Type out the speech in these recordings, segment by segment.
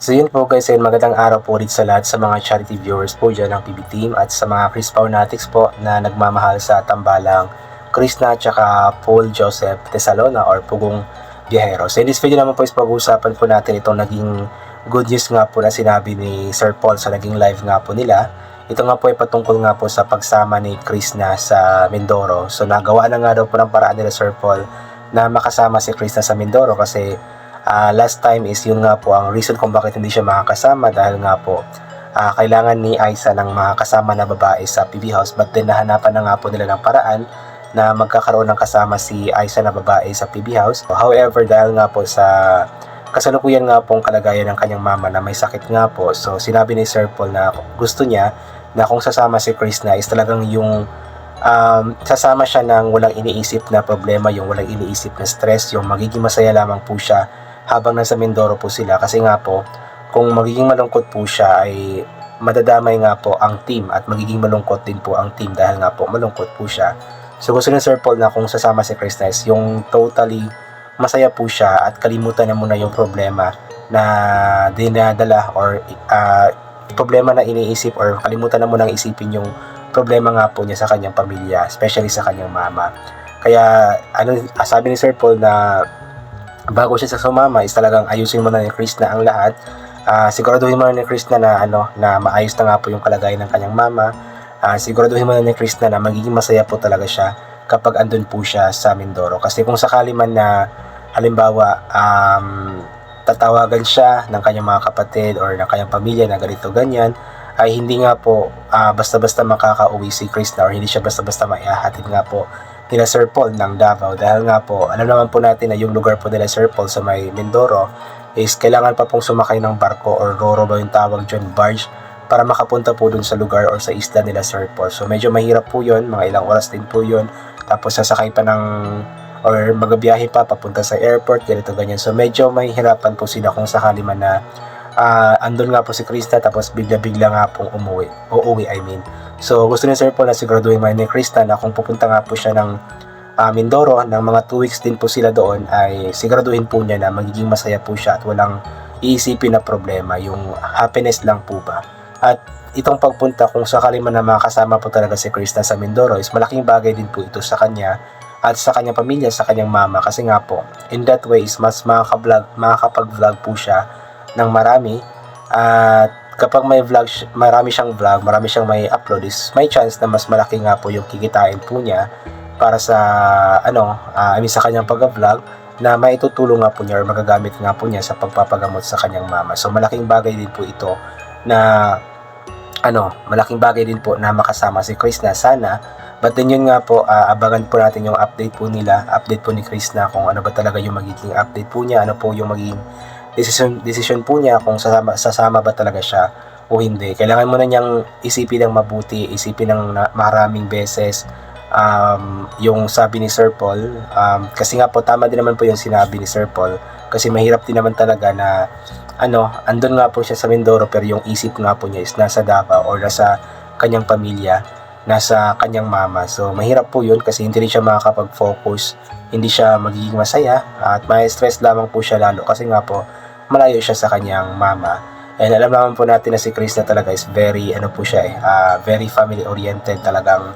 So yun po guys, ayun, magandang araw po ulit sa lahat sa mga charity viewers po dyan ng PB Team at sa mga Chris Paunatics po na nagmamahal sa tambalang Krishna at saka Paul Joseph Tesalona or Pugong Biyahero. So in this video naman po is pag-uusapan po natin itong naging good news nga po na sinabi ni Sir Paul sa naging live nga po nila. Ito nga po ay patungkol nga po sa pagsama ni Krishna sa Mindoro. So nagawa na nga daw po ng paraan nila Sir Paul na makasama si Krishna sa Mindoro kasi last time is yun nga po ang reason kung bakit hindi siya makakasama dahil nga po kailangan ni Aiza ng mga kasama na babae sa PB House, but then nahanapan na nga po nila ng paraan na magkakaroon ng kasama si Aiza na babae sa PB House. However, dahil nga po sa kasalukuyan nga pong kalagayan ng kanyang mama na may sakit nga po, so sinabi ni Sir Paul na gusto niya na kung sasama si Krishna is talagang yung sasama siya ng walang iniisip na problema, yung walang iniisip na stress, yung magiging masaya lamang po siya habang nasa Mindoro po sila. Kasi nga po, kung magiging malungkot po siya ay madadamay nga po ang team at magiging malungkot din po ang team dahil nga po malungkot po siya. So gusto ni Sir Paul na kung sasama si Krishna is yung totally masaya po siya at kalimutan na muna yung problema na dinadala or problema na iniisip, or kalimutan na munang isipin yung problema nga po niya sa kanyang pamilya, especially sa kanyang mama. Kaya sabi ni Sir Paul na bago siya sa sumama is talagang ayusin muna ni Krishna ang lahat. Siguraduhin muna ni Krishna na na maayos na nga po yung kalagayan ng kanyang mama. Siguraduhin muna ni Krishna na magiging masaya po talaga siya kapag andun po siya sa Mindoro. Kasi kung sakali man na halimbawa tatawagan siya ng kanyang mga kapatid or ng kanyang pamilya na ganito ganyan, ay hindi nga po basta-basta makakauwi si Krishna or hindi siya basta-basta maihahatid nga po nila Sir Paul ng Davao, dahil nga po alam naman po natin na yung lugar po nila Sir Paul sa may Mindoro is kailangan pa pong sumakay ng barko or roro ba yung tawag dyan, barge, para makapunta po dun sa lugar or sa isla nila Sir Paul. So medyo mahirap po yun, mga ilang oras din po yun, tapos sasakay pa ng or magabiyahe pa papunta sa airport, ganito ganyan. So medyo mahihirapan po sila kung sakali man na andun nga po si Krishna tapos bigla-bigla nga pong uuwi I mean. So gusto ni Sir Paul na siguraduhin man ni Krishna na kung pupunta nga po siya ng Mindoro, ng mga 2 weeks din po sila doon, ay siguraduhin po niya na magiging masaya po siya at walang iisipin na problema, yung happiness lang po ba. At itong pagpunta, kung sakali man na makasama po talaga si Krishna sa Mindoro, is malaking bagay din po ito sa kanya at sa kanyang pamilya, sa kanyang mama, kasi nga po in that way is mas makakapag-vlog po siya ng marami. At kapag may vlog, marami siyang vlog, marami siyang may upload, is may chance na mas malaki nga po yung kikitain po niya para sa sa kanyang pag-vlog, na maitutulong nga po niya or magagamit nga po niya sa pagpapagamot sa kanyang mama. So malaking bagay din po ito na malaking bagay din po na makasama si Krishna sana. But then yun nga po, abangan po natin yung update po nila, update po ni Krishna kung ano ba talaga yung magiging update po niya, ano po yung magiging decision po niya kung sasama ba talaga siya o hindi. Kailangan mo na niyang isipin ng mabuti, isipin ng maraming beses yung sabi ni Sir Paul, kasi nga po tama din naman po yung sinabi ni Sir Paul, kasi mahirap din naman talaga na andun nga po siya sa Mindoro pero yung isip nga po niya is nasa Davao or nasa kanyang pamilya, nasa kanyang mama. So mahirap po yun kasi hindi rin siya makakapag-focus, hindi siya magiging masaya at may stress lamang po siya lalo kasi nga po malayo siya sa kanyang mama. And alam naman po natin na si Krishna talaga is very very family oriented, talagang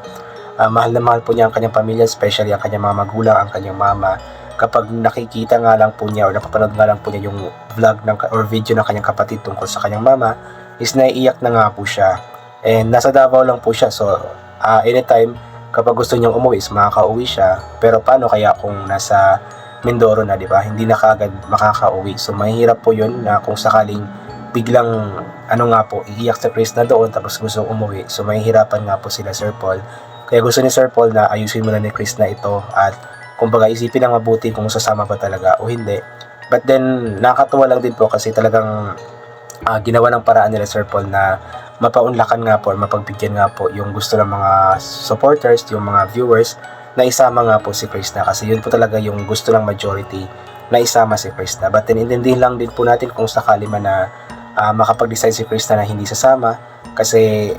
mahal na mahal po niya ang kanyang pamilya, especially ang kanyang mga magulang, ang kanyang mama. Kapag nakikita nga lang po niya or napapanood nga lang po niya yung vlog or video ng kanyang kapatid tungkol sa kanyang mama, is naiiyak na nga po siya. And nasa Davao lang po siya, so anytime kapag gusto niyang umuwi is makaka-uwi siya. Pero paano kaya kung nasa Mindoro na, di ba? Hindi na kagad makaka-uwi. So mahirap po yun na kung sakaling biglang iiyak sa Krishna doon tapos gusto umuwi. So mahihirapan nga po sila Sir Paul. Kaya gusto ni Sir Paul na ayusin muna ni Krishna ito at kumbaga isipin ng mabuti kung sasama pa talaga o hindi. But then nakakatuwa lang din po kasi talagang ginawa ng paraan nila Sir Paul na mapaunlakan nga po, mapagbigyan nga po yung gusto ng mga supporters, yung mga viewers, na isama nga po si Krishna, kasi yun po talaga yung gusto ng majority, na isama si Krishna. But then intindihin lang din po natin kung sakali man na makapag-decide si Krishna na hindi sasama, kasi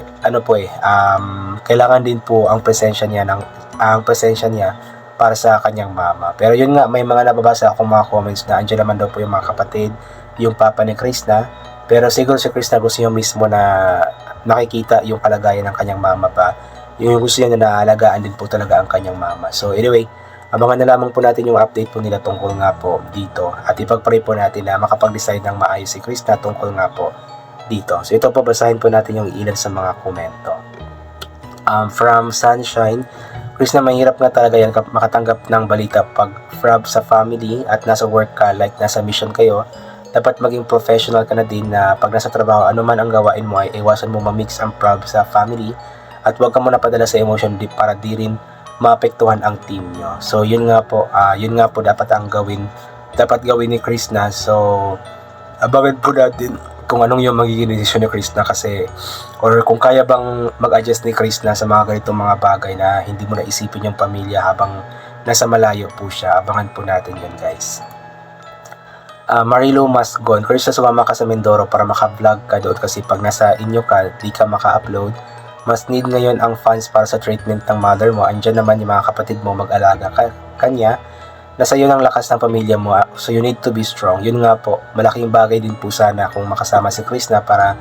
kailangan din po ang presensya niya para sa kanyang mama. Pero yun nga, may mga nababasa akong mga comments na andyan naman daw po yung mga kapatid, yung papa ni Krishna, Pero siguro si Krishna gusto niya mismo na nakikita yung kalagayan ng kanyang mama pa. Yung gusto niya na naalagaan din po talaga ang kanyang mama. So anyway, abangan na lamang po natin yung update po nila tungkol nga po dito. At ipag-pray po natin na makapag-decide ng maayos si Krishna tungkol nga po dito. So ito po, basahin po natin yung ilan sa mga komento. From Sunshine, Krishna, mahirap nga talaga yan makatanggap ng balita pag frab sa family at nasa work ka, like nasa mission kayo. Dapat maging professional ka na din na pag nasa trabaho, ano man ang gawain mo ay iwasan mo ma-mix ang proud sa family at huwag ka muna padala sa emotion deep para di rin maapektuhan ang team nyo. So yun nga po dapat gawin ni Krishna. So abangan po natin kung anong yung magiging desisyon ni Krishna kasi or kung kaya bang mag-adjust ni Krishna sa mga ganitong mga bagay na hindi mo na isipin yung pamilya habang nasa malayo po siya. Abangan po natin yun, guys. Marilo Masgon, Krishna, sumama ka sa Mindoro para maka-vlog ka doon kasi pag nasa inyo ka, di ka maka-upload. Mas need ngayon ang funds para sa treatment ng mother mo. Andyan naman yung mga kapatid mo mag-alaga kanya. Nasa iyo ng lakas ng pamilya mo, so you need to be strong. Yun nga po, malaking bagay din po sana kung makasama si Krishna para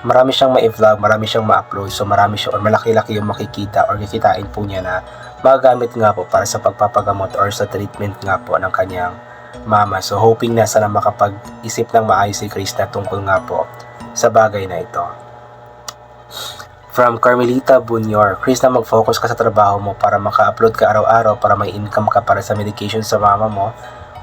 marami siyang ma-vlog, marami siyang ma-upload. So marami siya or malaki-laki yung makikita or kikitain po niya na magagamit nga po para sa pagpapagamot or sa treatment nga po ng kanyang mama. So hoping na sana makapag-isip ng maayos si Krishna tungkol nga po sa bagay na ito. From Carmelita Bunyor, Krishna, mag-focus ka sa trabaho mo para maka-upload ka araw-araw para may income ka para sa medication sa mama mo.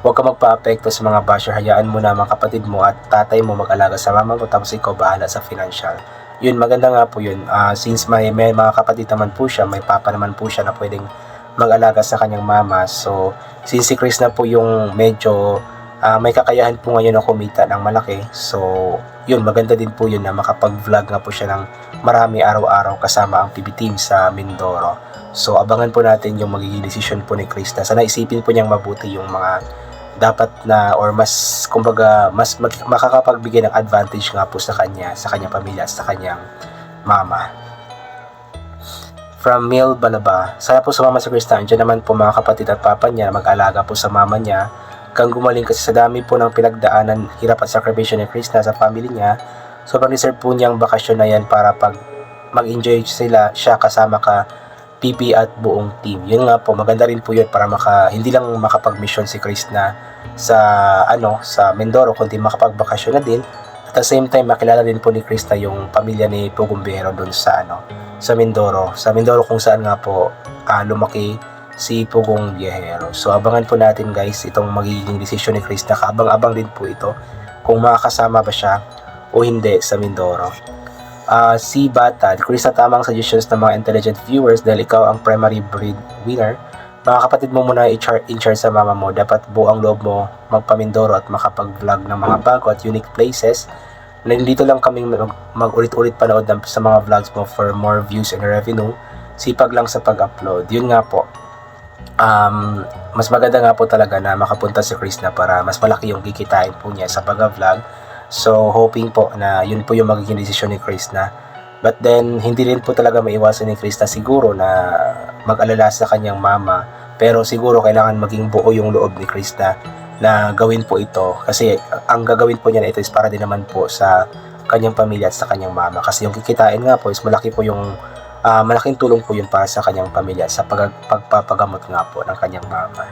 Huwag ka magpa-apekto sa mga basher. Hayaan mo na mga kapatid mo at tatay mo mag-alaga sa mama mo tapos ikaw bahala sa financial. Yun, maganda nga po yun. Since may mga kapatid naman po siya, may papa naman po siya na pwedeng mag-alaga sa kanyang mama. So, since si Krishna po yung medyo may kakayahan po ngayon na kumita ng malaki. So, yun, maganda din po yun na makapag-vlog nga po siya ng marami araw-araw kasama ang PB team sa Mindoro. So, abangan po natin yung magiging decision po ni Krishna. Sana isipin po niyang mabuti yung mga dapat na or mas, kumbaga, mas makakapagbigay ng advantage nga po sa kanyang pamilya at sa kanyang mama. From Mil Balaba, sana po sumama si Krishna. Diyan naman po mga kapatid at papa niya mag-alaga po sa mama niya. Kang gumaling kasi sa dami po ng pinagdaanan, hirap at sakripisyo ni Krishna sa family niya. Sobrang deserve po niyang bakasyon na yan para pag mag-enjoy siya kasama ka, PP at buong team. Yun nga po, maganda rin po yun para hindi lang makapag-mission si Krishna sa Mindoro, kundi makapagbakasyon na din. At the same time, makilala din po ni Krishna yung pamilya ni Pugong Bihero doon sa Mindoro. Sa Mindoro kung saan nga po lumaki si Pugong Biyahero. So abangan po natin, guys, itong magiging desisyon ni Krishna. Kaabang-abang din po ito kung makakasama ba siya o hindi sa Mindoro. Si Bata, Krishna, tamang suggestions ng mga intelligent viewers dahil ikaw ang primary breadwinner. Mga kapatid mo muna in charge sa mama mo. Dapat buong loob mo magpa-Mindoro at makapag-vlog ng mga bago at unique places. Nandito lang kaming mag-ulit-ulit panood sa mga vlogs mo for more views and revenue. Sipag lang sa pag-upload. Yun nga po. Mas maganda nga po talaga na makapunta si Krishna para mas malaki yung kikitain po niya sa pag-vlog. So hoping po na yun po yung magiging desisyon ni Krishna. But then hindi rin po talaga maiwasan ni Krishna siguro na mag-alala sa kanyang mama. Pero siguro kailangan maging buo yung loob ni Krishna na gawin po ito. Kasi ang gagawin po niya na ito is para din naman po sa kanyang pamilya at sa kanyang mama. Kasi yung kikitain nga po is malaki po yung malaking tulong po yun para sa kanyang pamilya sa pagpapagamot nga po ng kanyang mama.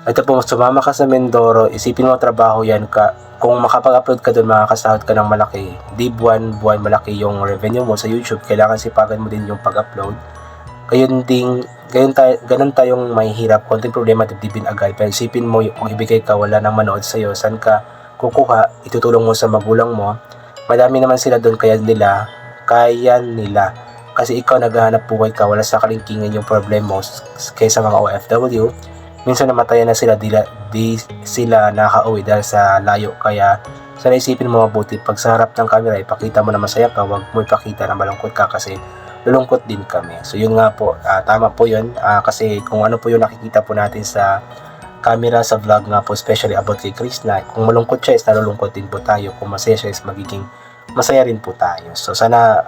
Ito po, sumama ka sa Mindoro, isipin mo trabaho yan kung makapag-upload ka doon, makakasahod ka ng malaki. Di buwan malaki yung revenue mo sa YouTube, kailangan sipagan mo din yung pag-upload. Ganun tayong mahihirap, konting problema dibdibin agad. Pero isipin mo kung ibigay ka, wala nang manood sa'yo, saan ka kukuha, itutulong mo sa magulang mo. Madami naman sila doon, kaya nila. Kasi ikaw naghahanap buhay ka, wala sa kalingkingan yung problem mo kaysa mga OFW. Minsan namatayan na sila, di sila nakauwi dahil sa layo. Kaya sana isipin mo mabuti, pag sa harap ng camera, ipakita mo na masaya ka, wag mo ipakita na malungkot ka kasi lulungkot din kami. So yun nga po, tama po yun. Kasi kung ano po yung nakikita po natin sa camera, sa vlog nga po, especially about kay Krishna, kung malungkot siya is nalulungkot din po tayo. Kung masaya siya is magiging masaya rin po tayo. So sana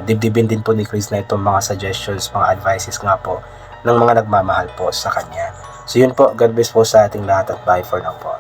dibdibin din po ni Krishna itong mga suggestions, mga advices nga po ng mga nagmamahal po sa kanya. So yun po, God bless po sa ating lahat at bye for now po.